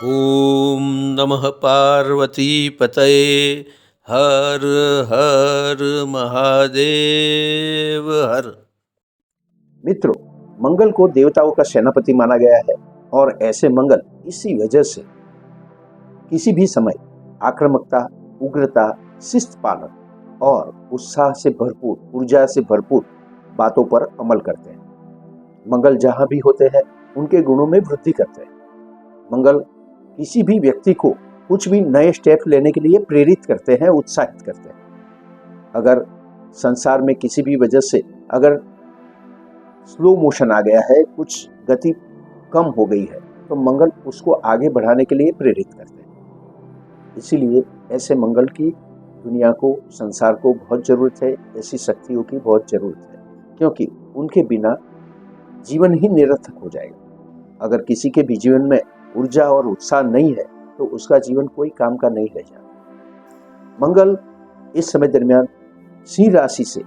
ॐ नमः पार्वतीपतये हर हर महादेव हर। मित्रों, मंगल को देवताओं का सेनापति माना गया है और ऐसे मंगल इसी वजह से किसी भी समय आक्रामकता, उग्रता, शिस्त पालन और उत्साह से भरपूर, ऊर्जा से भरपूर बातों पर अमल करते हैं। मंगल जहां भी होते हैं उनके गुणों में वृद्धि करते हैं। मंगल किसी भी व्यक्ति को कुछ भी नए स्टेप लेने के लिए प्रेरित करते हैं, उत्साहित करते हैं। अगर संसार में किसी भी वजह से अगर स्लो मोशन आ गया है, कुछ गति कम हो गई है, तो मंगल उसको आगे बढ़ाने के लिए प्रेरित करते हैं। इसीलिए ऐसे मंगल की दुनिया को, संसार को बहुत जरूरत है, ऐसी शक्तियों की बहुत जरूरत है, क्योंकि उनके बिना जीवन ही निरर्थक हो जाएगा। अगर किसी के भी जीवन में ऊर्जा और उत्साह नहीं है तो उसका जीवन कोई काम का नहीं रह जाता। मंगल इस समय दरमियान सिंह राशि से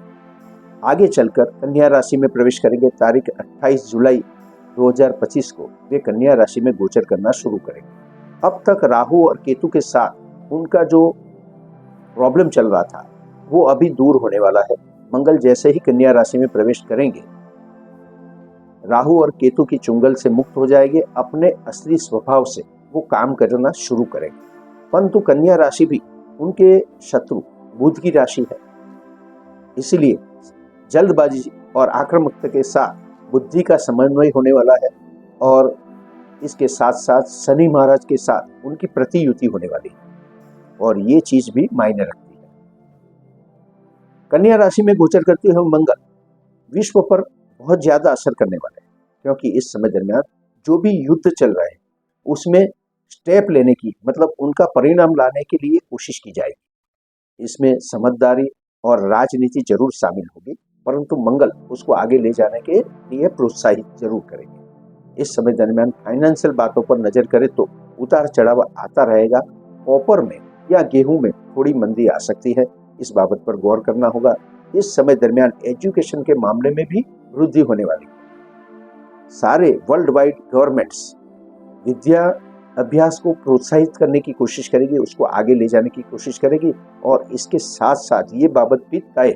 आगे चलकर कन्या राशि में प्रवेश करेंगे। तारीख 28 जुलाई 2025 को वे कन्या राशि में गोचर करना शुरू करेंगे। अब तक राहु और केतु के साथ उनका जो प्रॉब्लम चल रहा था वो अभी दूर होने वाला है। मंगल जैसे ही कन्या राशि में प्रवेश करेंगे, राहु और केतु की चुंगल से मुक्त हो जाएंगे। अपने असली स्वभाव से वो काम करना शुरू करेंगे। परंतु कन्या राशि भी उनके शत्रु बुध की राशि है, इसीलिए जल्दबाजी और आक्रामकता के साथ बुद्धि का समन्वय होने वाला है और इसके साथ साथ शनि महाराज के साथ उनकी प्रतियुति होने वाली है और ये चीज भी मायने रखती है। कन्या राशि में गोचर करते हुए मंगल विश्व पर बहुत ज्यादा असर करने वाले हैं, क्योंकि इस समय दरमियान जो भी युद्ध चल रहे हैं उसमें स्टेप लेने की, मतलब उनका परिणाम लाने के लिए कोशिश की जाएगी। इसमें समझदारी और राजनीति जरूर शामिल होगी, परंतु मंगल उसको आगे ले जाने के लिए प्रोत्साहित जरूर करेंगे। इस समय दरमियान फाइनेंशियल बातों पर नजर करें तो उतार चढ़ाव आता रहेगा। कॉपर में या गेहूं में थोड़ी मंदी आ सकती है, इस बाबत पर गौर करना होगा। इस समय दरमियान एजुकेशन के मामले में भी वृद्धि होने वाली है। सारे वर्ल्ड वाइड गवर्नमेंट्स विद्या अभ्यास को प्रोत्साहित करने की कोशिश करेगी, उसको आगे ले जाने की कोशिश करेगी और इसके साथ साथ ये बाबत भी तय है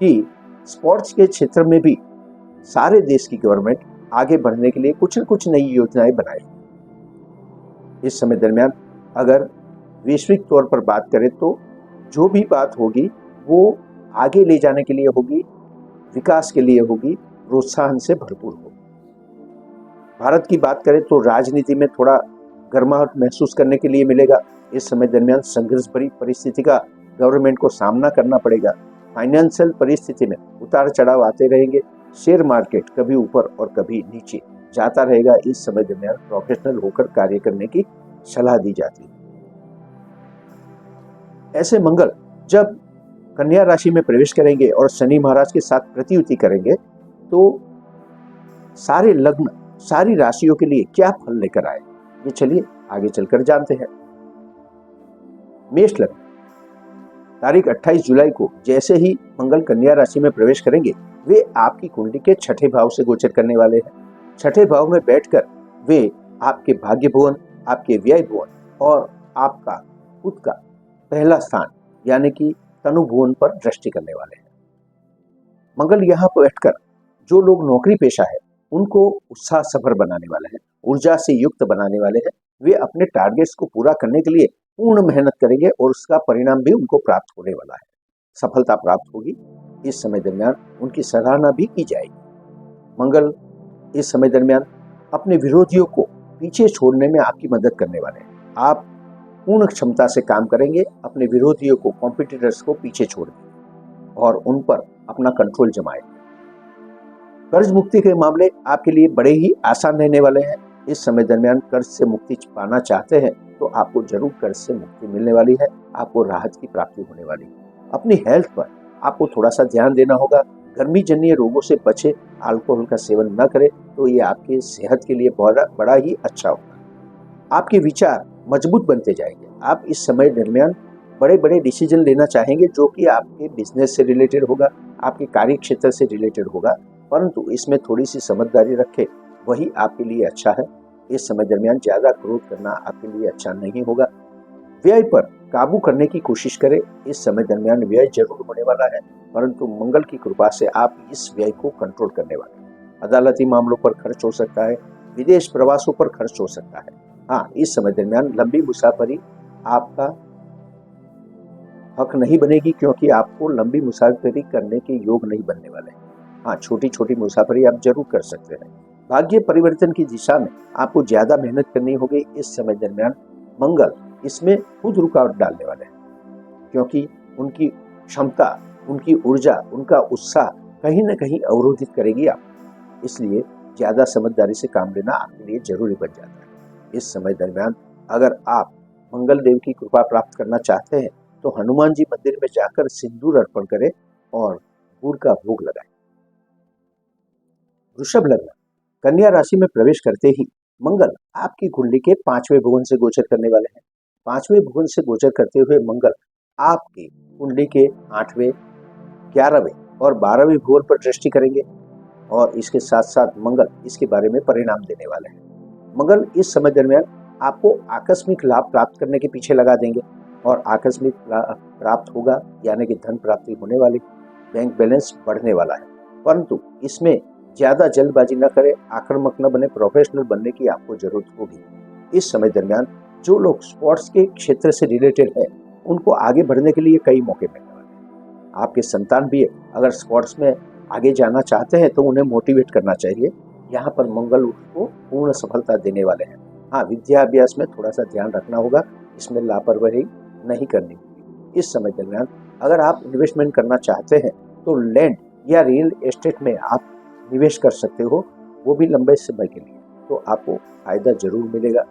कि स्पोर्ट्स के क्षेत्र में भी सारे देश की गवर्नमेंट आगे बढ़ने के लिए कुछ न कुछ नई योजनाएं बनाएगी। इस समय दरमियान अगर वैश्विक तौर पर बात करें तो जो भी बात होगी वो आगे ले जाने के लिए होगी, विकास के लिए होगी, प्रोत्साहन से भरपूर होगी। भारत की बात करें तो राजनीति में थोड़ा गर्माहट महसूस करने के लिए मिलेगा। इस समय दरमियान संघर्ष भरी परिस्थिति का गवर्नमेंट को सामना करना पड़ेगा। फाइनेंशियल परिस्थिति में उतार चढ़ाव आते रहेंगे। शेयर मार्केट कभी ऊपर और कभी नीचे जाता रहेगा। इस समय दरमियान प्रोफेशनल होकर कार्य करने की सलाह दी जाती है। ऐसे मंगल जब कन्या राशि में प्रवेश करेंगे और शनि महाराज के साथ प्रतियुति करेंगे तो सारे लग्न, सारी राशियों के लिए क्या फल लेकर आए, ये चलिए आगे चलकर जानते हैं। मेष लग्न, तारीख 28 जुलाई को जैसे ही मंगल कन्या राशि में प्रवेश करेंगे वे आपकी कुंडली के छठे भाव से गोचर करने वाले हैं। छठे भाव में बैठकर वे आपके भाग्य भुवन, आपके व्यय भुवन और आपका खुद का पहला स्थान यानी कि तनु भुवन पर दृष्टि करने वाले हैं। मंगल यहाँ पर बैठकर जो लोग नौकरी पेशा है उनको उत्साह सभर बनाने वाले हैं, ऊर्जा से युक्त बनाने वाले हैं। वे अपने टारगेट्स को पूरा करने के लिए पूर्ण मेहनत करेंगे और उसका परिणाम भी उनको प्राप्त होने वाला है, सफलता प्राप्त होगी। इस समय दरमियान उनकी सराहना भी की जाएगी। मंगल इस समय दरमियान अपने विरोधियों को पीछे छोड़ने में आपकी मदद करने वाले हैं। आप पूर्ण क्षमता से काम करेंगे, अपने विरोधियों को, कॉम्पिटिटर्स को पीछे छोड़ देंगे और उन पर अपना कंट्रोल जमाएंगे। कर्ज मुक्ति के मामले आपके लिए बड़े ही आसान रहने वाले हैं। इस समय दरमियान कर्ज से मुक्ति पाना चाहते हैं तो आपको जरूर कर्ज से मुक्ति मिलने वाली है, आपको राहत की प्राप्ति होने वाली है। अपनी हेल्थ पर आपको थोड़ा सा ध्यान देना होगा। गर्मी जन्य रोगों से बचे, अल्कोहल का सेवन न करें तो ये आपकी सेहत के लिए बड़ा ही अच्छा होगा। आपके विचार मजबूत बनते जाएंगे। आप इस समय दरमियान बड़े बड़े डिसीजन लेना चाहेंगे जो कि आपके बिजनेस से रिलेटेड होगा, आपके कार्य क्षेत्र से रिलेटेड होगा, परंतु इसमें थोड़ी सी समझदारी रखें, वही आपके लिए अच्छा है। इस समय दरमियान ज्यादा क्रोध करना आपके लिए अच्छा नहीं होगा। व्यय पर काबू करने की कोशिश करें। इस समय दरमियान व्यय जरूर होने वाला है, परंतु मंगल की कृपा से आप इस व्यय को कंट्रोल करने वाले हैं। अदालती मामलों पर खर्च हो सकता है, विदेश प्रवासों पर खर्च हो सकता है। हाँ, इस समय दरमियान लंबी मुसाफरी आपका हक नहीं बनेगी, क्योंकि आपको लंबी मुसाफरी करने के योग नहीं बनने वाले हैं। हाँ, छोटी छोटी मुसाफरी आप जरूर कर सकते हैं। भाग्य परिवर्तन की दिशा में आपको ज्यादा मेहनत करनी होगी। इस समय दरमियान मंगल इसमें खुद रुकावट डालने वाले हैं, क्योंकि उनकी क्षमता, उनकी ऊर्जा, उनका उत्साह कहीं न कहीं अवरोधित करेगी आप। इसलिए ज्यादा समझदारी से काम लेना आपके लिए जरूरी बन जाता है। इस समय दरमियान अगर आप मंगल देव की कृपा प्राप्त करना चाहते हैं तो हनुमान जी मंदिर में जाकर सिंदूर अर्पण करें और गुड़ का भोग लगाएं। वृषभ लग्न, कन्या राशि में प्रवेश करते ही मंगल आपकी कुंडली के 5वें भुवन से गोचर करने वाले हैं। 5वें भुवन से गोचर करते हुए मंगल आपकी कुंडली के 8वें, 11वें और 12वें भुवन पर दृष्टि करेंगे, और इसके साथ साथ मंगल इसके बारे में परिणाम देने वाले हैं। मंगल इस समय दरमियान आपको आकस्मिक लाभ प्राप्त करने के पीछे लगा देंगे, और आकस्मिक प्राप्त होगा यानी कि धन प्राप्ति होने वाली, बैंक बैलेंस बढ़ने वाला है। परंतु इसमें ज्यादा जल्दबाजी न करें, आक्रामक न बने, प्रोफेशनल बनने की आपको जरूरत होगी। इस समय दरमियान जो लोग स्पोर्ट्स के क्षेत्र से रिलेटेड है उनको आगे बढ़ने के लिए कई मौके मिलने वाले हैं। आपके संतान भी अगर स्पोर्ट्स में आगे जाना चाहते हैं तो उन्हें मोटिवेट करना चाहिए। यहाँ पर मंगल उसको पूर्ण सफलता देने वाले हैं। हाँ, विद्याभ्यास में थोड़ा सा ध्यान रखना होगा, इसमें लापरवाही नहीं करनी होगी। इस समय दरमियान अगर आप इन्वेस्टमेंट करना चाहते हैं तो लैंड या रियल एस्टेट में आप निवेश कर सकते हो, वो भी लंबे समय के लिए, तो आपको फायदा जरूर मिलेगा।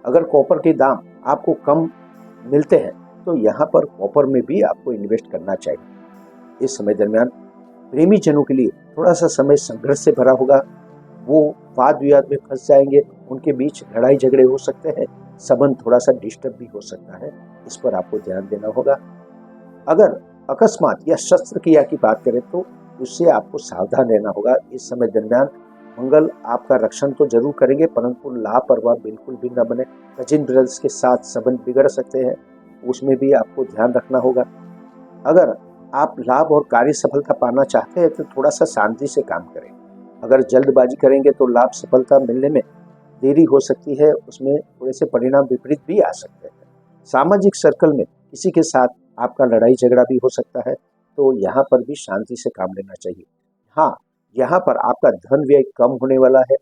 अगर कॉपर के दाम आपको कम मिलते हैं तो यहाँ पर कॉपर में भी आपको इन्वेस्ट करना चाहिए। इस समय दरमियान प्रेमी जनों के लिए थोड़ा सा समय संघर्ष से भरा होगा। वो वाद विवाद में फंस जाएंगे, उनके बीच लड़ाई झगड़े हो सकते हैं, संबंध थोड़ा सा डिस्टर्ब भी हो सकता है। इस पर आपको ध्यान देना होगा। अगर अकस्मात या शस्त्रक्रिया की बात करें तो उससे आपको सावधान रहना होगा। इस समय दरमियान मंगल आपका रक्षण तो जरूर करेंगे, परंतु लापरवाह बिल्कुल भी न बने। कजिन ब्रदर्स के साथ संबंध बिगड़ सकते हैं, उसमें भी आपको ध्यान रखना होगा। अगर आप लाभ और कार्य सफलता पाना चाहते हैं तो थोड़ा सा शांति से काम करें। अगर जल्दबाजी करेंगे तो लाभ सफलता मिलने में देरी हो सकती है, उसमें थोड़े से परिणाम विपरीत भी आ सकते हैं। सामाजिक सर्कल में किसी के साथ आपका लड़ाई झगड़ा भी हो सकता है, तो यहाँ पर भी शांति से काम लेना चाहिए। हाँ, यहाँ पर आपका धन व्यय कम होने वाला है,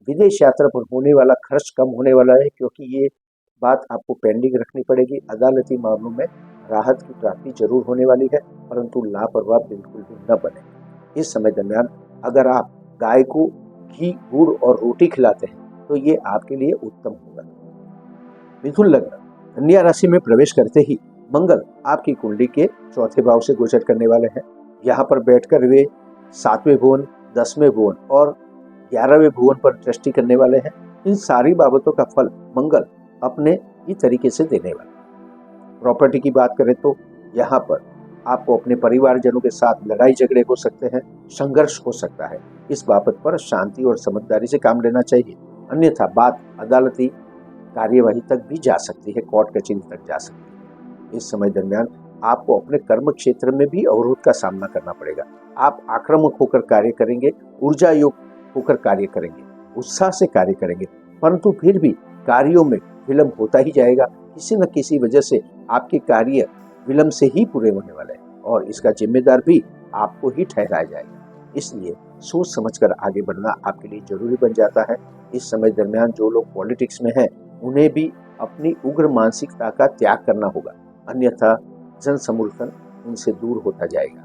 विदेश यात्रा पर होने वाला खर्च कम होने वाला है, क्योंकि ये बात आपको पेंडिंग रखनी पड़ेगी। अदालती मामलों में राहत की प्राप्ति जरूर होने वाली है, परंतु लापरवाह बिल्कुल भी न बने। इस समय दरमियान अगर आप गाय को घी, गुड़ और रोटी खिलाते हैं तो ये आपके लिए उत्तम होगा। मिथुन लग्न, कन्या राशि में प्रवेश करते ही मंगल आपकी कुंडली के 4थे भाव से गोचर करने वाले हैं। यहाँ पर बैठकर वे 7वें भुवन, 10वें भुवन और 11वें भुवन पर दृष्टि करने वाले हैं। इन सारी बाबतों का फल मंगल अपने ही तरीके से देने वाले हैं। प्रॉपर्टी की बात करें तो यहाँ पर आपको अपने परिवारजनों के साथ लड़ाई झगड़े हो सकते हैं, संघर्ष हो सकता है। इस बाबत पर शांति और समझदारी से काम लेना चाहिए, अन्यथा बात अदालती कार्यवाही तक भी जा सकती है, कोर्ट कचहरी तक जा सकती है। इस समय दरमियान आपको अपने कर्म क्षेत्र में भी अवरोध का सामना करना पड़ेगा। आप आक्रामक होकर कार्य करेंगे, ऊर्जा युक्त होकर कार्य करेंगे, उत्साह से कार्य करेंगे, परंतु फिर भी कार्यों में विलंब होता ही जाएगा। किसी न किसी वजह से आपके कार्य विलंब से ही पूरे होने वाले हैं, और इसका जिम्मेदार भी आपको ही ठहराया जाएगा। इसलिए सोच समझकर आगे बढ़ना आपके लिए जरूरी बन जाता है। इस समय दरमियान जो लोग पॉलिटिक्स में हैं उन्हें भी अपनी उग्र मानसिकता का त्याग करना होगा, अन्यथा जन समर्थन उनसे दूर होता जाएगा।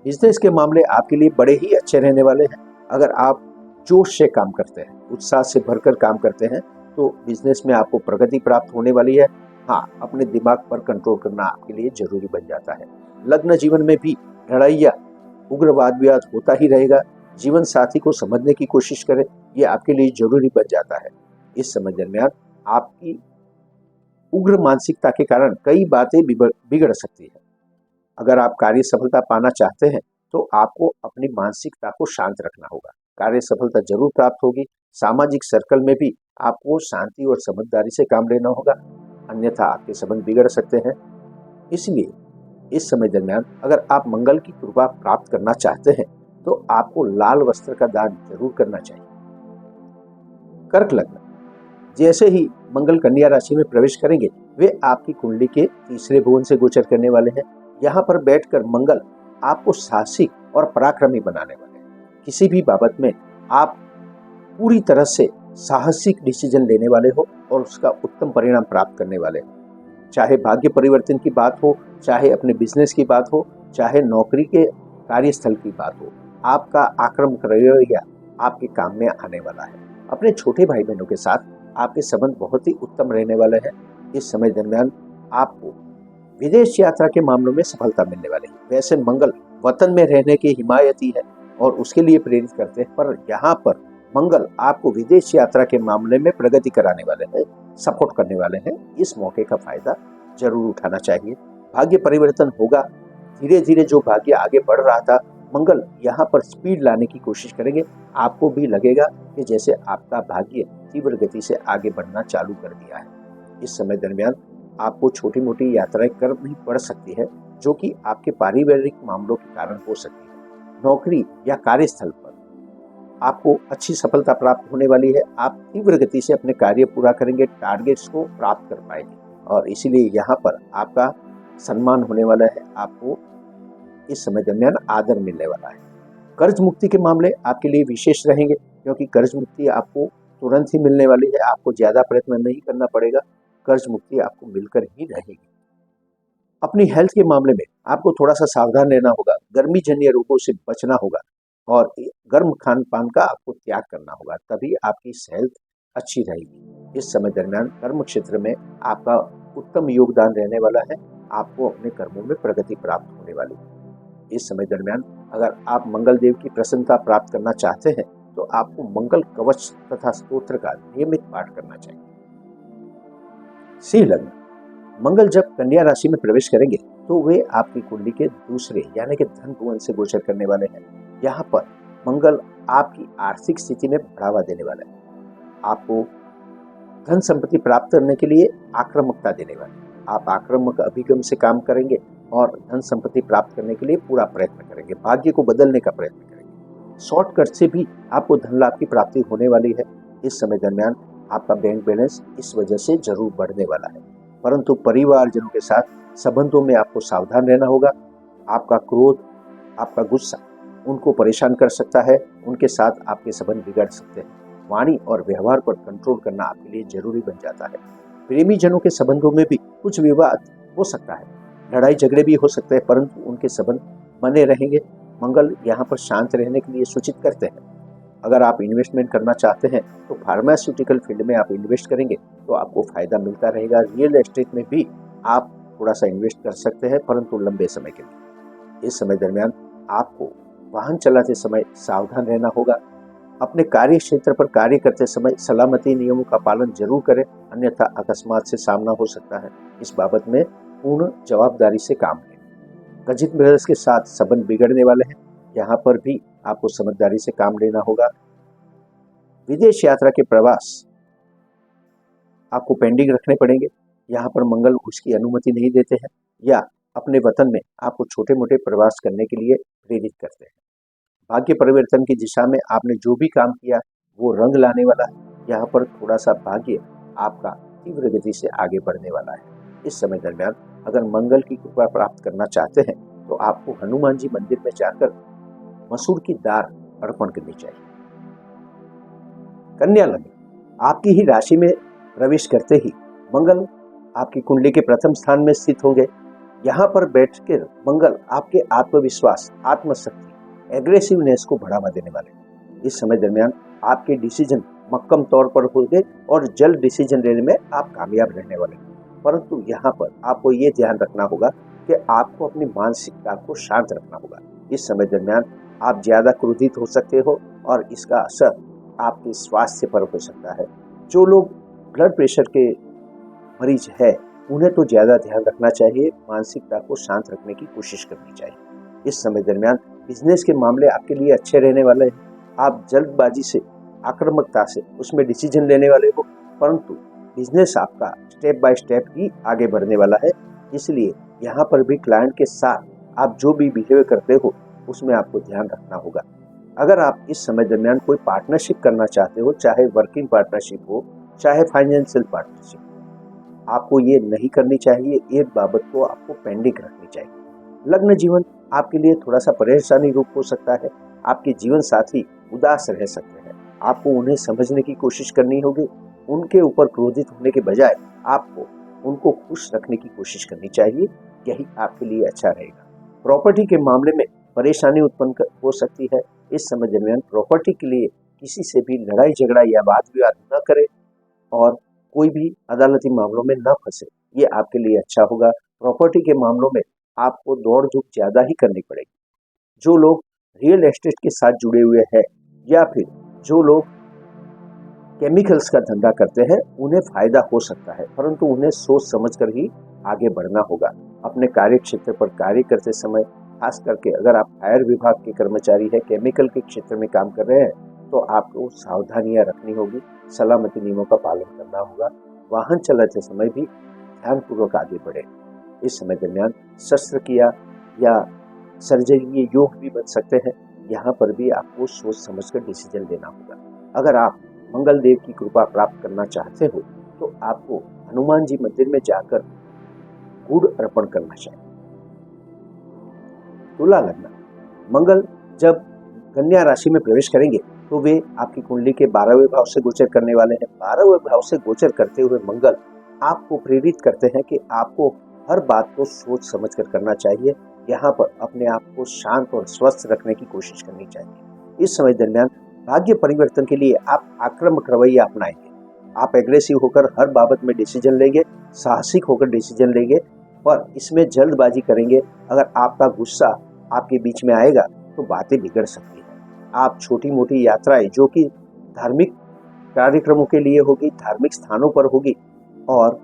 बिजनेस के मामले आपके लिए बड़े ही अच्छे रहने वाले हैं। अगर आप जोश से काम करते हैं, उत्साह से भरकर काम करते हैं तो बिजनेस में आपको प्रगति प्राप्त होने वाली है। हाँ, अपने दिमाग पर कंट्रोल करना आपके लिए जरूरी बन जाता है। लग्न जीवन में भी लड़ाइयाँ, उग्रवाद विवाद होता ही रहेगा। जीवन साथी को समझने की कोशिश करें, ये आपके लिए जरूरी बन जाता है। इस समय दरमियान आपकी उग्र मानसिकता के कारण कई बातें बिगड़ सकती है। अगर आप कार्य सफलता पाना चाहते हैं तो आपको अपनी मानसिकता को शांत रखना होगा। कार्य सफलता जरूर प्राप्त होगी, सामाजिक सर्कल में भी आपको शांति और समझदारी से काम लेना होगा, अन्यथा आपके संबंध बिगड़ सकते हैं। इसलिए इस समय दरमियान अगर आप मंगल की कृपा प्राप्त करना चाहते हैं तो आपको लाल वस्त्र का दान जरूर करना चाहिए। कर्क लग्न, जैसे ही मंगल कन्या राशि में प्रवेश करेंगे वे आपकी कुंडली के तीसरे भुवन से गोचर करने वाले हैं। यहाँ पर बैठकर मंगल आपको साहसिक और पराक्रमी बनाने वाले हैं। किसी भी बाबत में आप पूरी तरह से साहसिक डिसीजन लेने वाले हो और उसका उत्तम परिणाम प्राप्त करने वाले हो। चाहे भाग्य परिवर्तन की बात हो, चाहे अपने बिजनेस की बात हो, चाहे नौकरी के कार्यस्थल की बात हो, आपका आक्रामक रवैया आपके काम में आने वाला है। अपने छोटे भाई बहनों के साथ आपके संबंध बहुत ही उत्तम रहने वाले हैं। इस समय दरमियान आपको विदेश यात्रा के मामलों में सफलता मिलने वाली है। वैसे मंगल वतन में रहने के हिमायती है और उसके लिए प्रेरित करते हैं, पर यहाँ पर मंगल आपको विदेश यात्रा के मामले में प्रगति कराने वाले हैं, सपोर्ट करने वाले हैं। इस मौके का फायदा जरूर उठाना चाहिए। भाग्य परिवर्तन होगा, धीरे धीरे जो भाग्य आगे बढ़ रहा था, मंगल यहाँ पर स्पीड लाने की कोशिश करेंगे। आपको भी लगेगा कि जैसे आपका भाग्य तीव्र गति से आगे बढ़ना चालू कर दिया है। इस समय दरमियान आपको छोटी मोटी यात्राएं करनी पड़ सकती है, जो कि आपके पारिवारिक मामलों के कारण हो सकती है। नौकरी या कार्यस्थल पर आपको अच्छी सफलता प्राप्त होने वाली है। आप तीव्र गति से अपने कार्य पूरा करेंगे, टारगेट्स को प्राप्त कर पाएंगे और इसीलिए यहाँ पर आपका सम्मान होने वाला है। आपको इस समय दरमियान आदर मिलने वाला है। कर्ज मुक्ति के मामले आपके लिए विशेष रहेंगे, क्योंकि कर्ज मुक्ति आपको तुरंत ही मिलने वाली है। आपको ज्यादा प्रयत्न नहीं करना पड़ेगा, कर्ज मुक्ति आपको मिलकर ही रहेगी। अपनी हेल्थ के मामले में आपको थोड़ा सा सावधान रहना होगा, गर्मी जन्य रोगों से बचना होगा और गर्म खान पान का आपको त्याग करना होगा, तभी आपकी हेल्थ अच्छी रहेगी। इस समय दरमियान कर्म क्षेत्र में आपका उत्तम योगदान रहने वाला है। आपको अपने कर्मों में प्रगति प्राप्त होने वाली है। इस समय दरमियान अगर आप मंगल देव की प्रसन्नता प्राप्त करना चाहते हैं तो आपको मंगल कवच तथा स्तोत्र का नियमित पाठ करना चाहिए। सिंह लग्न, मंगल जब कन्या राशि में प्रवेश करेंगे तो वे आपकी कुंडली के दूसरे यानी कि धन भुवन से गोचर करने वाले हैं। यहाँ पर मंगल आपकी आर्थिक स्थिति में बढ़ावा देने वाला है। आपको धन संपत्ति प्राप्त करने के लिए आक्रामकता देने वाले हैं। आप आक्रामक अभिगम से काम करेंगे और धन संपत्ति प्राप्त करने के लिए पूरा प्रयत्न करेंगे, भाग्य को बदलने का प्रयत्न करेंगे। शॉर्टकट से भी आपको धन लाभ की प्राप्ति होने वाली है। इस समय दरमियान आपका बैंक बैलेंस इस वजह से जरूर बढ़ने वाला है, परंतु परिवारजनों के साथ संबंधों में आपको सावधान रहना होगा। आपका क्रोध, आपका गुस्सा उनको परेशान कर सकता है, उनके साथ आपके संबंध बिगड़ सकते हैं। वाणी और व्यवहार पर कंट्रोल करना आपके लिए जरूरी बन जाता है। प्रेमी जनों के संबंधों में भी कुछ विवाद हो सकता है, लड़ाई झगड़े भी हो सकते हैं, परंतु उनके संबंध बने रहेंगे। मंगल यहाँ पर शांत रहने के लिए सूचित करते हैं। अगर आप इन्वेस्टमेंट करना चाहते हैं तो फार्मास्यूटिकल फील्ड में आप इन्वेस्ट करेंगे तो आपको फायदा मिलता रहेगा। रियल एस्टेट में भी आप थोड़ा सा इन्वेस्ट कर सकते हैं, परंतु लंबे समय के लिए। इस समय दरमियान आपको वाहन चलाते समय सावधान रहना होगा। अपने कार्य क्षेत्र पर कार्य करते समय सलामती नियमों का पालन जरूर करें, अन्यथा अकस्मात से सामना हो सकता है। इस बाबत में पूर्ण जवाबदारी से काम लें। कजित ब्रदर्स के साथ संबंध बिगड़ने वाले हैं, यहाँ पर भी आपको समझदारी से काम लेना होगा। विदेश यात्रा के प्रवास आपको पेंडिंग रखने पड़ेंगे, यहाँ पर मंगल उसकी अनुमति नहीं देते हैं या अपने वतन में आपको छोटे मोटे प्रवास करने के लिए प्रेरित करते हैं। भाग्य परिवर्तन की दिशा में आपने जो भी काम किया वो रंग लाने वाला है। यहाँ पर थोड़ा सा भाग्य आपका तीव्र गति से आगे बढ़ने वाला है। इस समय दरमियान अगर मंगल की कृपा प्राप्त करना चाहते हैं तो आपको हनुमान जी मंदिर में जाकर मसूर की दाल अर्पण करनी चाहिए। कन्या लग्न, आपकी ही राशि में प्रवेश करते ही मंगल आपकी कुंडली के प्रथम स्थान में स्थित होंगे। यहाँ पर बैठकर मंगल आपके आत्मविश्वास, आत्मशक्ति, एग्रेसिवनेस को बढ़ावा देने वाले हैं। इस समय दरमियान आपके डिसीजन मक्कम तौर पर होंगे और जल्द डिसीजन लेने में आप कामयाब रहने वाले हैं। परंतु यहाँ पर आपको ये ध्यान रखना होगा कि आपको अपनी मानसिकता को शांत रखना होगा। इस समय दरमियान आप ज्यादा क्रोधित हो सकते हो और इसका असर आपके स्वास्थ्य पर हो सकता है। जो लोग ब्लड प्रेशर के मरीज है उन्हें तो ज्यादा ध्यान रखना चाहिए, मानसिकता को शांत रखने की कोशिश करनी चाहिए। इस समय दरमियान बिजनेस के मामले आपके लिए अच्छे रहने वाले हैं। आप जल्दबाजी से आक्रामकता से उसमें डिसीजन लेने वाले हो, परंतु बिजनेस आपका स्टेप बाय स्टेप ही आगे बढ़ने वाला है। इसलिए यहाँ पर भी क्लाइंट के साथ आप जो भी बिहेव करते हो उसमें आपको ध्यान रखना होगा। अगर आप इस समय दरमियान कोई पार्टनरशिप करना चाहते हो, चाहे वर्किंग पार्टनरशिप हो, चाहे फाइनेंशियल पार्टनरशिप, आपको ये नहीं करनी चाहिए। एक बाबत को आपको पेंडिंग रखनी चाहिए। लग्न जीवन आपके लिए थोड़ा सा परेशानी रूप हो सकता है। आपके जीवन साथी उदास रह सकते हैं। आपको उन्हें समझने की कोशिश करनी होगी। उनके ऊपर क्रोधित होने के बजाय आपको उनको खुश रखने की कोशिश करनी चाहिए। यही आपके लिए अच्छा रहेगा। प्रॉपर्टी के मामले में परेशानी उत्पन्न हो सकती है। इस समय दरमियान प्रॉपर्टी के लिए किसी से भी लड़ाई झगड़ा या वाद विवाद न करें और कोई भी अदालती मामलों में न फंसे। ये आपके लिए अच्छा होगा। प्रॉपर्टी के मामलों में आपको दौड़ धूप ज्यादा ही करनी पड़ेगी। जो लोग रियल एस्टेट के साथ जुड़े हुए हैं या फिर जो लोग केमिकल्स का धंधा करते हैं, उन्हें फायदा हो सकता है, परंतु उन्हें सोच समझकर ही आगे बढ़ना होगा। अपने कार्य क्षेत्र पर कार्य करते समय, खास करके अगर आप फायर विभाग के कर्मचारी हैं, केमिकल के क्षेत्र में काम कर रहे हैं, तो आपको सावधानियां रखनी होगी। सलामती नियमों का पालन करना होगा। वाहन चलाते समय भी ध्यानपूर्वक आगे बढ़े। इस समय दरमियान शस्त्रक्रिया या सर्जरी ये योग भी बन सकते हैं। यहाँ पर भी आपको सोच समझकर डिसीजन लेना होगा। अगर आप मंगल देव की कृपा प्राप्त करना चाहते हो तो आपको हनुमान जी मंदिर में जाकर गुड़ अर्पण करना चाहिए। तुला लग्न, मंगल जब कन्या राशि में प्रवेश करेंगे तो वे आपकी कुंडली के 12वें भाव से गोचर करने वाले हैं। 12वें भाव से गोचर करते हुए मंगल आपको प्रेरित करते हैं कि आपको हर बात को सोच समझ कर करना चाहिए। यहाँ पर अपने आप को शांत और स्वस्थ रखने की कोशिश करनी चाहिए। इस समय दरमियान भाग्य परिवर्तन के लिए आप आक्रामक रवैया अपनाएंगे। आप एग्रेसिव होकर हर बाबत में डिसीजन लेंगे, साहसिक होकर डिसीजन लेंगे, पर इसमें जल्दबाजी करेंगे। अगर आपका गुस्सा आपके बीच में आएगा तो बातें बिगड़ सकती हैं। आप छोटी मोटी यात्राएं जो कि धार्मिक कार्यक्रमों के लिए होगी, धार्मिक स्थानों पर होगी और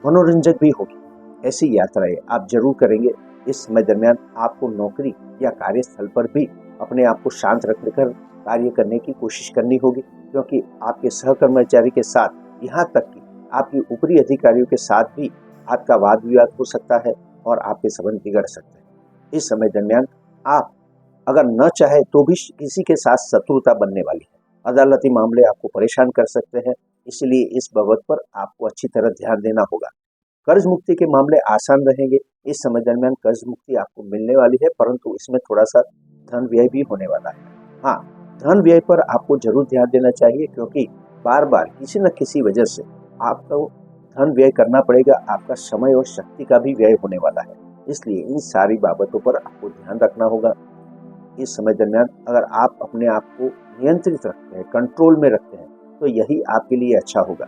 मनोरंजक भी होगी, ऐसी यात्राएं आप जरूर करेंगे। इस समय दरमियान आपको नौकरी या कार्यस्थल पर भी अपने आप को शांत रखकर कार्य करने की कोशिश करनी होगी, क्योंकि आपके सहकर्मचारी के साथ यहाँ तक कि आपके ऊपरी अधिकारियों के साथ भी आपका वाद विवाद हो सकता है और आपके संबंध बिगड़ सकते हैं। इस समय दरमियान आप अगर न चाहे तो भी किसी के साथ शत्रुता बनने वाली है। अदालती मामले आपको परेशान कर सकते हैं, इसलिए इस बाबत पर आपको अच्छी तरह ध्यान देना होगा। कर्ज मुक्ति के मामले आसान रहेंगे। इस समय दरमियान कर्ज मुक्ति आपको मिलने वाली है, परंतु इसमें थोड़ा सा धन व्यय भी होने वाला है। हाँ, धन व्यय पर आपको जरूर ध्यान देना चाहिए, क्योंकि बार बार किसी न किसी वजह से आपको धन व्यय करना पड़ेगा। आपका समय और शक्ति का भी व्यय होने वाला है, इसलिए इन सारी बाबतों पर आपको ध्यान रखना होगा। इस समय दरमियान अगर आप अपने आप को नियंत्रित रखते हैं, कंट्रोल में रखते हैं, तो यही आपके लिए अच्छा होगा।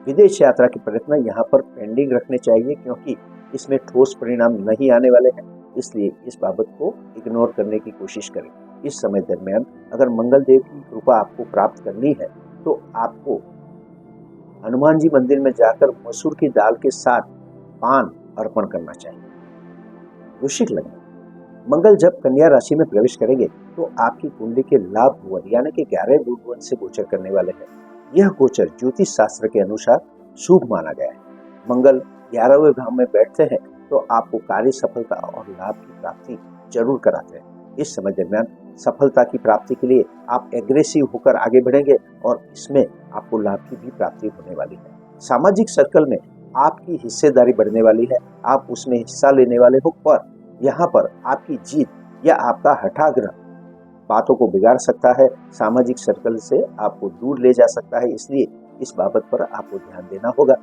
विदेश यात्रा के प्रयत्न यहाँ पर पेंडिंग रखने चाहिए, क्योंकि इसमें ठोस परिणाम नहीं आने वाले हैं, इसलिए इस बाबत को इग्नोर करने की कोशिश करें। इस समय दरमियान अगर मंगल देव की कृपा आपको प्राप्त करनी है तो आपको हनुमान जी मंदिर में जाकर मसूर की दाल के साथ पान अर्पण करना चाहिए। वृश्चिक लग्न, मंगल जब कन्या राशि में प्रवेश करेंगे तो आपकी कुंडली के लाभ भुवन यानी कि 11 भुवन से गोचर करने वाले हैं। यह गोचर ज्योतिष शास्त्र के अनुसार शुभ माना गया है। मंगल 11वें भाव में बैठते हैं तो आपको कार्य सफलता और लाभ की प्राप्ति जरूर कराते हैं। इस समय दरमियान सफलता की प्राप्ति के लिए आप एग्रेसिव होकर आगे बढ़ेंगे और इसमें आपको लाभ की भी प्राप्ति होने वाली है। सामाजिक सर्कल में आपकी हिस्सेदारी बढ़ने वाली है, आप उसमें हिस्सा लेने वाले हो, पर यहाँ पर आपकी जीत या आपका हठाग्रह बातों को बिगाड़ सकता है, सामाजिक सर्कल से आपको दूर ले जा सकता है, इसलिए इस बाबत पर आपको ध्यान देना होगा।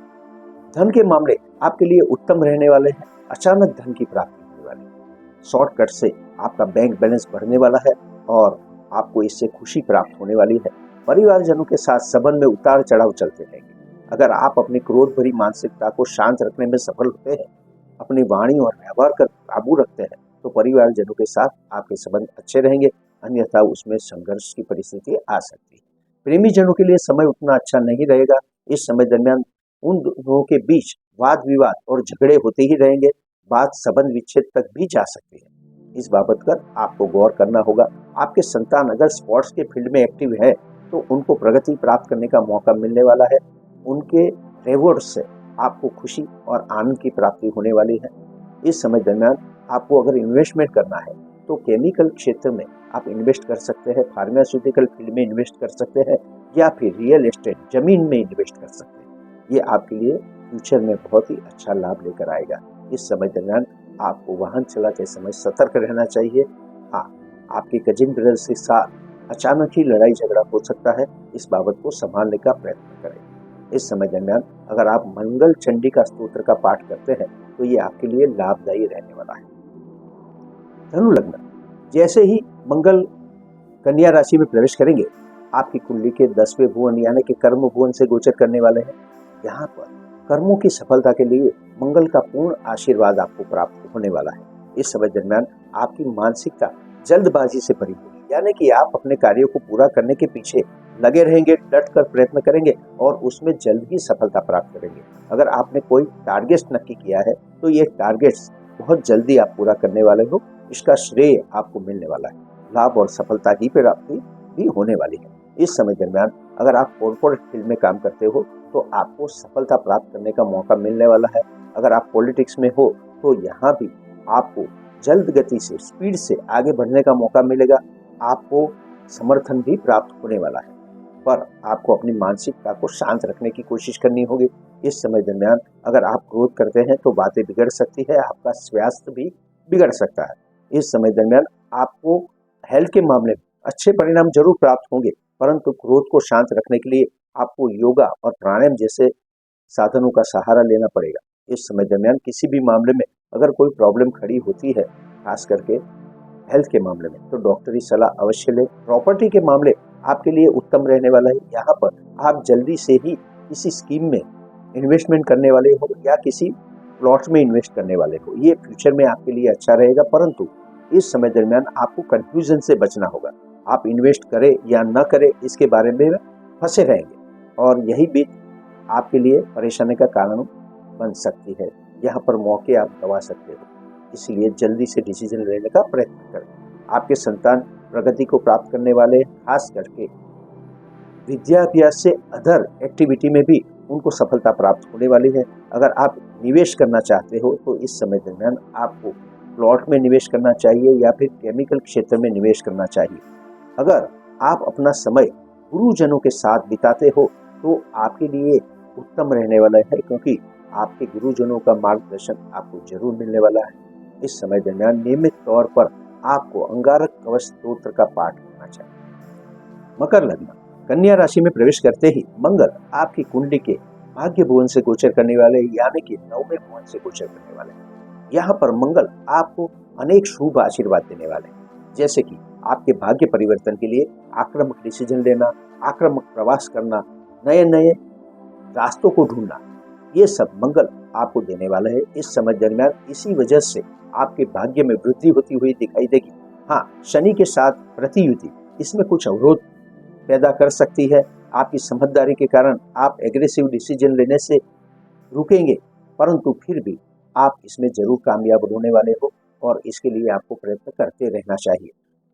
धन के मामले आपके लिए उत्तम रहने वाले हैं। अचानक धन की प्राप्ति होने वाली है। शॉर्टकट से आपका बैंक बैलेंस बढ़ने वाला है और आपको इससे खुशी प्राप्त होने वाली है। परिवारजनों के साथ संबंध में उतार चढ़ाव चलते रहेंगे। अगर आप अपनी क्रोध भरी मानसिकता को शांत रखने में सफल होते हैं, अपनी वाणी और व्यवहार कर काबू रखते हैं, तो परिवारजनों के साथ आपके संबंध अच्छे रहेंगे, अन्यथा उसमें संघर्ष की परिस्थिति आ सकती है। प्रेमी जनों के लिए समय उतना अच्छा नहीं रहेगा। इस समय दरमियान उन दोनों के बीच वाद विवाद और झगड़े होते ही रहेंगे, बात संबंध विच्छेद तक भी जा सकती है। इस बाबत पर आपको गौर करना होगा। आपके संतान अगर स्पोर्ट्स के फील्ड में एक्टिव है तो उनको प्रगति प्राप्त करने का मौका मिलने वाला है। उनके रिवॉर्ड से आपको खुशी और आनंद की प्राप्ति होने वाली है। इस समय दरमियान आपको अगर इन्वेस्टमेंट करना है तो केमिकल क्षेत्र में आप इन्वेस्ट कर सकते हैं, फार्मास्यूटिकल फील्ड में इन्वेस्ट कर सकते हैं, या फिर रियल एस्टेट जमीन में इन्वेस्ट कर सकते हैं। ये आपके लिए फ्यूचर में बहुत ही अच्छा लाभ लेकर आएगा। इस समय दरमियान आपको वाहन चलाते समय सतर्क रहना चाहिए। हाँ, आपके कजिन ब्रदर्स के साथ अचानक ही लड़ाई झगड़ा हो सकता है, इस बाबत को संभालने का प्रयत्न करें। इस समय दरमियान अगर आप मंगल चंडी का स्तोत्र का पाठ करते हैं तो ये आपके लिए लाभदायी रहने वाला है। धनु लग्न, जैसे ही मंगल कन्या राशि में प्रवेश करेंगे, आपकी कुंडली के 10वें भुवन यानी कि कर्म भुवन से गोचर करने वाले हैं। यहाँ पर कर्मों की सफलता के लिए मंगल का पूर्ण आशीर्वाद आपको प्राप्त होने वाला है। इस समय दरमियान आपकी मानसिकता जल्दबाजी से भरी होगी, यानी कि आप अपने कार्यों को पूरा करने के पीछे लगे रहेंगे, डट कर प्रयत्न करेंगे और उसमें जल्द ही सफलता प्राप्त करेंगे। अगर आपने कोई टारगेट नक्की किया है तो ये टारगेट्स बहुत जल्दी आप पूरा करने वाले हो, इसका श्रेय आपको मिलने वाला है। लाभ और सफलता की प्राप्ति भी होने वाली है। इस समय दरमियान अगर आप कॉर्पोरेट फील्ड में काम करते हो तो आपको सफलता प्राप्त करने का मौका मिलने वाला है। अगर आप पॉलिटिक्स में हो तो यहाँ भी आपको जल्द गति से, स्पीड से आगे बढ़ने का मौका मिलेगा। आपको समर्थन भी प्राप्त होने वाला है, पर आपको अपनी मानसिकता को शांत रखने की कोशिश करनी होगी। इस समय दरमियान अगर आप क्रोध करते हैं तो बातें बिगड़ सकती है, आपका स्वास्थ्य भी बिगड़ सकता है। इस समय दरमियान आपको हेल्थ के मामले में अच्छे परिणाम जरूर प्राप्त होंगे, परंतु क्रोध को शांत रखने के लिए आपको योगा और प्राणायाम जैसे साधनों का सहारा लेना पड़ेगा। इस समय दरमियान किसी भी मामले में अगर कोई प्रॉब्लम खड़ी होती है, खास करके हेल्थ के मामले में, तो डॉक्टरी सलाह अवश्य लें। प्रॉपर्टी के मामले आपके लिए उत्तम रहने वाला है। यहाँ पर आप जल्दी से ही किसी स्कीम में इन्वेस्टमेंट करने वाले हो या किसी प्लॉट में इन्वेस्ट करने वाले हो, ये फ्यूचर में आपके लिए अच्छा रहेगा। परंतु इस समय दरमियान आपको कंफ्यूजन से बचना होगा। आप इन्वेस्ट करें या न करें इसके बारे में फंसे रहेंगे और यही बीच आपके लिए परेशानी का कारण बन सकती है। यहाँ पर मौके आप गंवा सकते हो, इसलिए जल्दी से डिसीजन लेने का प्रयत्न करें। आपके संतान प्रगति को प्राप्त करने वाले, खास करके विद्याभ्यास से अदर एक्टिविटी में भी उनको सफलता प्राप्त होने वाली है। अगर आप निवेश करना चाहते हो तो इस समय दरमियान आपको प्लॉट में निवेश करना चाहिए या फिर केमिकल क्षेत्र में निवेश करना चाहिए। अगर आप अपना समय गुरुजनों के साथ बिताते हो तो आपके लिए उत्तम रहने वाला है, क्योंकि आपके गुरुजनों का मार्गदर्शन आपको जरूर मिलने वाला है। इस समय दरमियान नियमित तौर पर आपको अंगारक कवच स्तोत्र का पाठ करना चाहिए। मकर लग्न, कन्या राशि में प्रवेश करते ही मंगल आपकी कुंडली के भाग्य भुवन से गोचर करने वाले, यानी कि 9वें भुवन से गोचर करने वाले। यहाँ पर मंगल आपको अनेक शुभ आशीर्वाद देने वाले हैं, जैसे कि आपके भाग्य परिवर्तन के लिए आक्रामक डिसीजन लेना, आक्रामक प्रवास करना, नए नए रास्तों को ढूंढना, ये सब मंगल आपको देने वाला है। इस समय दरमियान इसी वजह से आपके भाग्य में वृद्धि होती हुई दिखाई देगी। हाँ, शनि के साथ प्रतियुति इसमें कुछ अवरोध पैदा कर सकती है। आपकी समझदारी के कारण आप एग्रेसिव डिसीजन लेने से रुकेंगे, परंतु फिर भी आप इसमें जरूर कामयाब होने वाले हो और इसके लिए आपको प्रयत्न करते रहना चाहिए।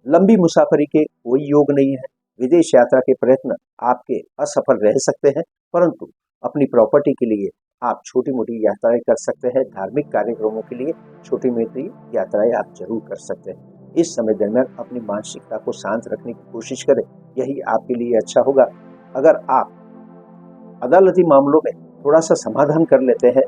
लंबी मुसाफरी के कोई योग नहीं है। विदेश यात्रा के प्रयत्न आपके असफल रह सकते हैं, परंतु अपनी प्रॉपर्टी के लिए आप छोटी मोटी यात्राएं कर सकते हैं। धार्मिक कार्यक्रमों के लिए छोटी मोटी यात्राएं आप जरूर कर सकते हैं। इस समय दरमियान अपनी मानसिकता को शांत रखने की कोशिश करें, यही आपके लिए अच्छा होगा। अगर आप अदालती मामलों में थोड़ा सा समाधान कर लेते हैं,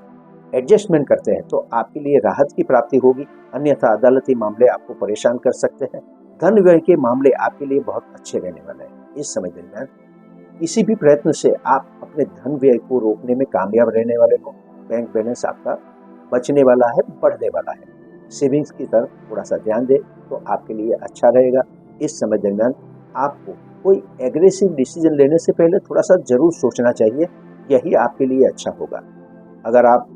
एडजस्टमेंट करते हैं, तो आपके लिए राहत की प्राप्ति होगी। अन्यथा अदालती मामले आपको परेशान कर सकते हैं। धन व्यय के मामले आपके लिए बहुत अच्छे रहने वाले हैं। इस समय दरमियान किसी भी प्रयत्न से आप अपने धन व्यय को रोकने में कामयाब रहने वाले हो। बैंक बैलेंस आपका बचने वाला है, बढ़ने वाला है। सेविंग्स की तरफ थोड़ा सा ध्यान दें तो आपके लिए अच्छा रहेगा। इस समय दरमियान आपको कोई एग्रेसिव डिसीजन लेने से पहले थोड़ा सा जरूर सोचना चाहिए, यही आपके लिए अच्छा होगा। अगर आप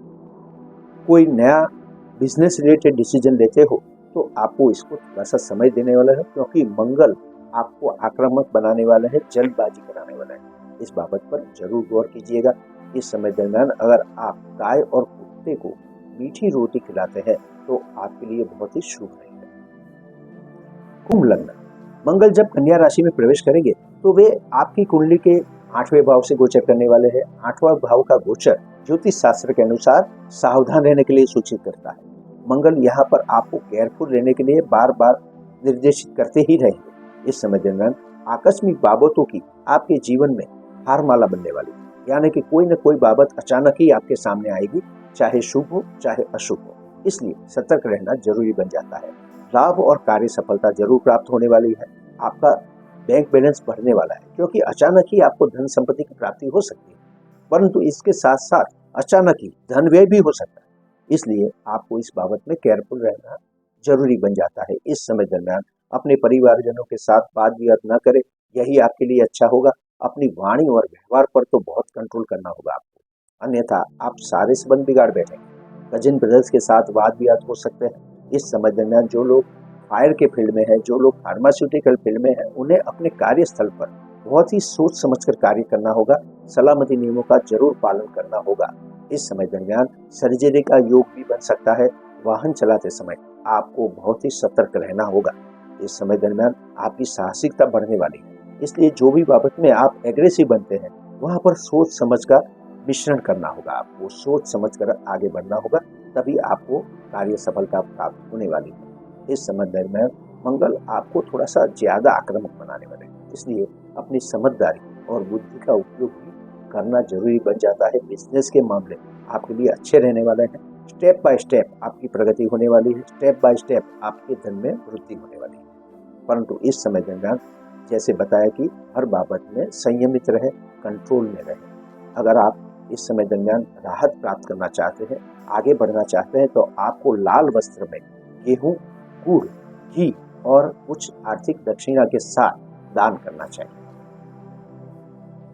कोई नया बिजनेस रिलेटेड डिसीजन लेते हो तो आपको इसको थोड़ा सा समय देने वाला है, क्योंकि मंगल आपको आक्रामक बनाने वाला है, जल्दबाजी कराने वाला है। इस बाबत पर जरूर गौर कीजिएगा। इस समय दरमियान अगर आप गाय और कुत्ते को मीठी रोटी खिलाते हैं तो आपके लिए बहुत ही शुभ रहेगा। कुंभ लग्न, मंगल जब कन्या राशि में प्रवेश करेंगे तो वे आपकी कुंडली के 8वें भाव से गोचर करने वाले हैं। 8वां भाव का गोचर ज्योतिष शास्त्र के अनुसार सावधान रहने के लिए सूचित करता है। मंगल यहाँ पर आपको केयरफुल रहने के लिए बार बार निर्देशित करते ही रहेंगे। इस समय दरमियान आकस्मिक बाबतों की आपके जीवन में हारमाला बनने वाली है, यानी कि कोई न कोई बाबत अचानक ही आपके सामने आएगी, चाहे शुभ हो चाहे अशुभ हो। इसलिए सतर्क रहना जरूरी बन जाता है। लाभ और कार्य सफलता जरूर प्राप्त होने वाली है। आपका बैंक बैलेंस बढ़ने वाला है, क्योंकि अचानक ही आपको धन संपत्ति की प्राप्ति हो सकती है, परंतु इसके साथ साथ अचानक ही धन व्यय भी हो सकता है। इसलिए आपको इस बाबत में केयरफुल रहना जरूरी बन जाता है। इस समय दरमियान अपने परिवारजनों के साथ वाद विवाद न करें, यही आपके लिए अच्छा होगा। अपनी वाणी और व्यवहार पर तो बहुत कंट्रोल करना होगा आपको, अन्यथा आप सारे संबंध बिगाड़ बैठेंगे। कजिन ब्रदर्स के साथ वाद विवाद हो सकते हैं। इस समय दरमियान जो लोग फायर के फील्ड में है, जो लोग फार्मास्यूटिकल फील्ड में है, उन्हें अपने कार्यस्थल पर बहुत ही सोच समझकर कार्य करना होगा। सलामती नियमों का जरूर पालन करना होगा। इस समय दरमियान सर्जरी का योग भी बन सकता है। वाहन चलाते समय आपको बहुत ही सतर्क रहना होगा। इस समय दरमियान आपकी साहसिकता बढ़ने वाली है, इसलिए जो भी बाबत में आप एग्रेसिव बनते हैं, वहां पर सोच समझ का मिश्रण करना होगा। आपको सोच समझ कर आगे बढ़ना होगा, तभी आपको कार्य सफलता प्राप्त होने वाली है। इस समय दरमियान मंगल आपको थोड़ा सा ज्यादा आक्रामक बनाने वाले हैं, इसलिए अपनी समझदारी और बुद्धि का उपयोग भी करना जरूरी बन जाता है। बिजनेस के मामले आपके लिए अच्छे रहने वाले हैं। स्टेप बाय स्टेप आपकी प्रगति होने वाली है। स्टेप बाय स्टेप आपके धन में वृद्धि होने वाली है। परंतु इस समय दरमियान जैसे बताया कि हर बाबत में संयमित रहे, कंट्रोल में रहे। अगर आप इस समय दरमियान राहत प्राप्त करना चाहते हैं, आगे बढ़ना चाहते हैं, तो आपको लाल वस्त्र में गेहूं, गुड़, घी और कुछ आर्थिक दक्षिणा के साथ दान करना चाहिए।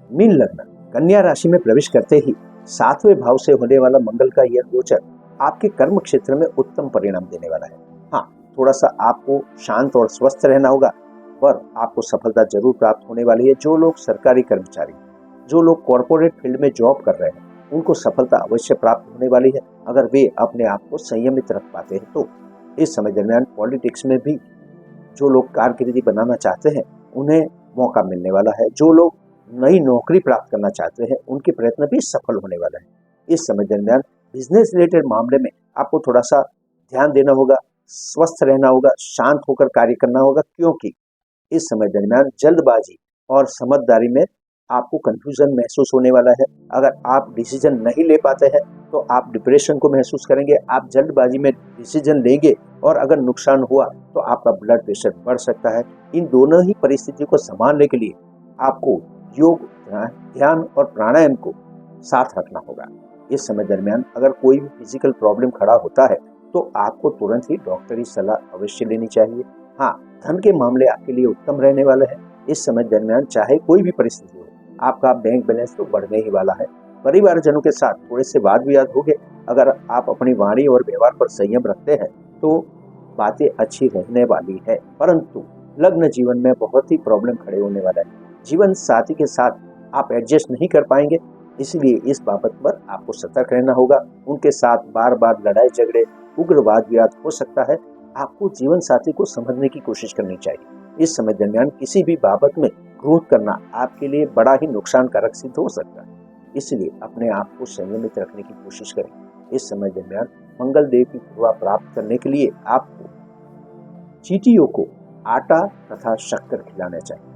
मीन लग्न कन्या राशि में प्रवेश करते ही 7वें भाव से होने वाला मंगल का यह गोचर आपके कर्म क्षेत्र में उत्तम परिणाम देने वाला है। हाँ, थोड़ा सा आपको शांत और स्वस्थ रहना होगा, पर आपको सफलता जरूर प्राप्त होने वाली है। जो लोग सरकारी कर्मचारी, जो लोग कॉर्पोरेट फील्ड में जॉब कर रहे हैं, उनको सफलता अवश्य प्राप्त होने वाली है, अगर वे अपने आप को संयमित रख पाते हैं तो। इस समय दरमियान पॉलिटिक्स में भी जो लोग कारकिर्दी बनाना चाहते हैं, उन्हें मौका मिलने वाला है। जो लोग नई नौकरी प्राप्त करना चाहते हैं, उनके प्रयत्न भी सफल होने वाले हैं। इस समय दरमियान बिजनेस रिलेटेड मामले में आपको थोड़ा सा ध्यान देना होगा, स्वस्थ रहना होगा, शांत होकर कार्य करना होगा, क्योंकि इस समय दरमियान जल्दबाजी और समझदारी में आपको कंफ्यूजन महसूस होने वाला है। अगर आप डिसीजन नहीं ले पाते हैं, तो आप डिप्रेशन को महसूस करेंगे। आप जल्दबाजी में डिसीजन लेंगे और अगर नुकसान हुआ तो आपका ब्लड प्रेशर बढ़ सकता है। इन दोनों ही परिस्थितियों को संभालने के लिए आपको योग, ध्यान और प्राणायाम को साथ रखना होगा। इस समय दरमियान अगर कोई भी फिजिकल प्रॉब्लम खड़ा होता है, तो आपको तुरंत ही डॉक्टरी सलाह अवश्य लेनी चाहिए। हाँ, धन के मामले आपके लिए उत्तम रहने वाले हैं। इस समय दरमियान चाहे कोई भी परिस्थिति हो, आपका बैंक बैलेंस तो बढ़ने ही वाला है। परिवारजनों के साथ थोड़े से वाद विवाद होंगे। अगर आप अपनी वाणी और व्यवहार पर संयम रखते हैं, तो बातें अच्छी रहने वाली है। परंतु लग्न जीवन में बहुत ही प्रॉब्लम खड़े होने वाला है। जीवन साथी के साथ आप एडजस्ट नहीं कर पाएंगे, इसलिए इस बाबत पर आपको सतर्क रहना होगा। उनके साथ बार बार लड़ाई झगड़े, उग्र वाद विवाद हो सकता है। आपको जीवन साथी को समझने की कोशिश करनी चाहिए। इस समय दरमियान किसी भी बाबत में क्रोध करना आपके लिए बड़ा ही नुकसानकारक सिद्ध हो सकता है, इसलिए अपने आप को संयमित रखने की कोशिश करें। इस समय दरमियान मंगल देव की कृपा प्राप्त करने के लिए आपको चींटियों को आटा तथा शक्कर खिलाना चाहिए।